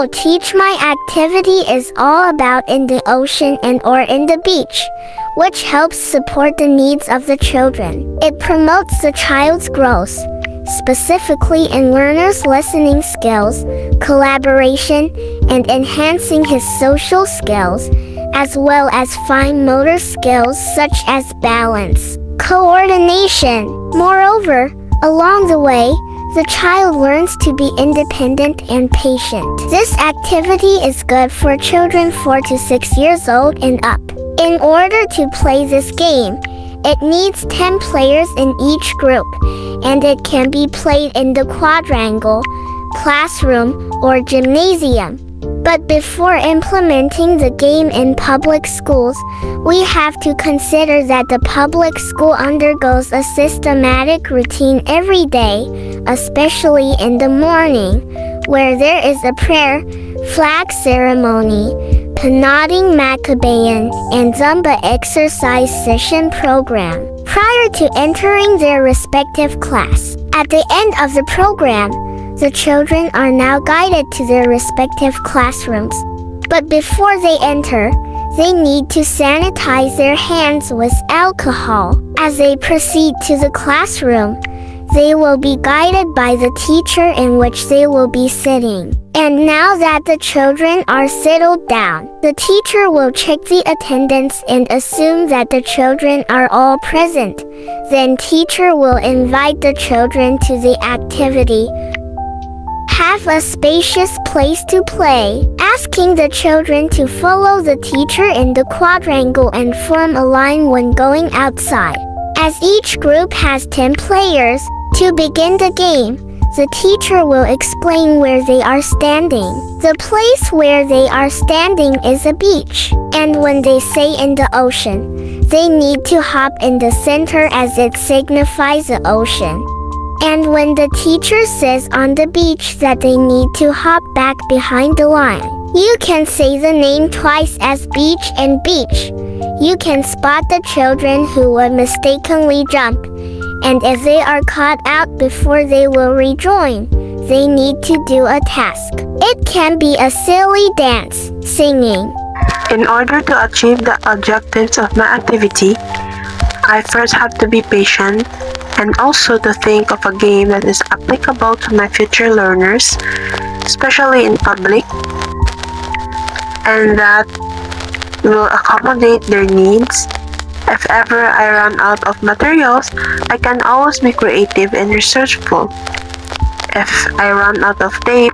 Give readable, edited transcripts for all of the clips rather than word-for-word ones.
Oh, teach my activity is all about in the ocean and or in the beach, which helps support the needs of the children. It promotes the child's growth, specifically in learners' listening skills, collaboration, and enhancing his social skills, as well as fine motor skills such as balance, coordination. Moreover, along the way, the child learns to be independent and patient. This activity is good for children 4 to 6 years old and up. In order to play this game, it needs 10 players in each group, and it can be played in the quadrangle, classroom, or gymnasium. But before implementing the game in public schools, we have to consider that the public school undergoes a systematic routine every day, especially in the morning, where there is a prayer, flag ceremony, Panading Maccabean, and Zumba exercise session program, prior to entering their respective class. At the end of the program, the children are now guided to their respective classrooms. But before they enter, they need to sanitize their hands with alcohol. As they proceed to the classroom, they will be guided by the teacher in which they will be sitting. And now that the children are settled down, the teacher will check the attendance and assume that the children are all present. Then teacher will invite the children to the activity. Have a spacious place to play, asking the children to follow the teacher in the quadrangle and form a line when going outside. As each group has 10 players, to begin the game, the teacher will explain where they are standing. The place where they are standing is a beach, and when they say in the ocean, they need to hop in the center as it signifies the ocean. And when the teacher says on the beach that they need to hop back behind the line, you can say the name twice as beach and beach. You can spot the children who would mistakenly jump, and if they are caught out before they will rejoin, they need to do a task. It can be a silly dance, singing. In order to achieve the objectives of my activity, I first have to be patient and also to think of a game that is applicable to my future learners, especially in public, and that will accommodate their needs. If ever I run out of materials, I can always be creative and resourceful. If I run out of tape,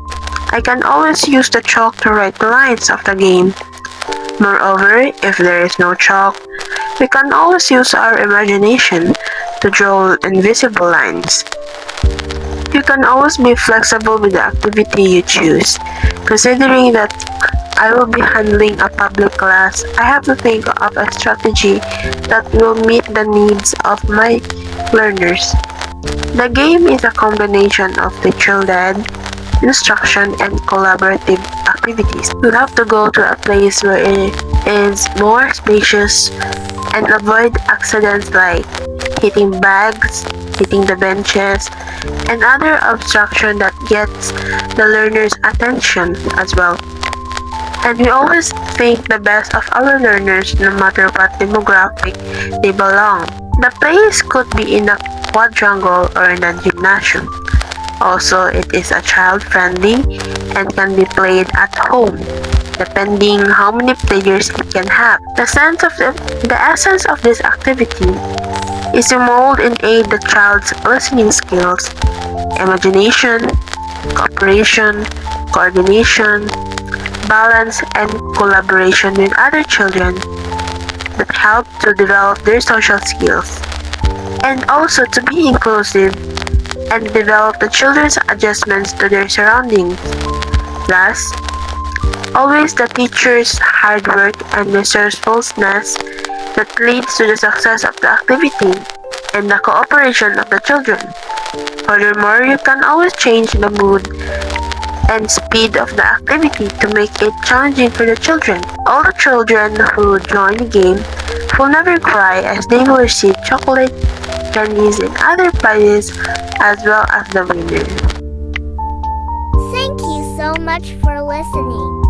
I can always use the chalk to write the lines of the game. Moreover, if there is no chalk, we can always use our imagination to draw invisible lines. You can always be flexible with the activity you choose. Considering that I will be handling a public class, I have to think of a strategy that will meet the needs of my learners. The game is a combination of teacher-led instruction and collaborative activities. You have to go to a place where it is more spacious and avoid accidents like hitting bags, hitting the benches, and other obstruction that gets the learner's attention as well. And we always think the best of our learners no matter what demographic they belong. The place could be in a quadrangle or in a gymnasium. Also, it is a child-friendly and can be played at home, depending how many players it can have. The essence of this activity is to mold and aid the child's listening skills, imagination, cooperation, coordination, balance, and collaboration with other children that help to develop their social skills, and also to be inclusive and develop the children's adjustments to their surroundings. Thus, always the teacher's hard work and resourcefulness that leads to the success of the activity and the cooperation of the children. Furthermore, you can always change the mood and speed of the activity to make it challenging for the children. All the children who join the game will never cry as they will receive chocolate, candies, and other prizes as well as the winner. Thank you so much for listening.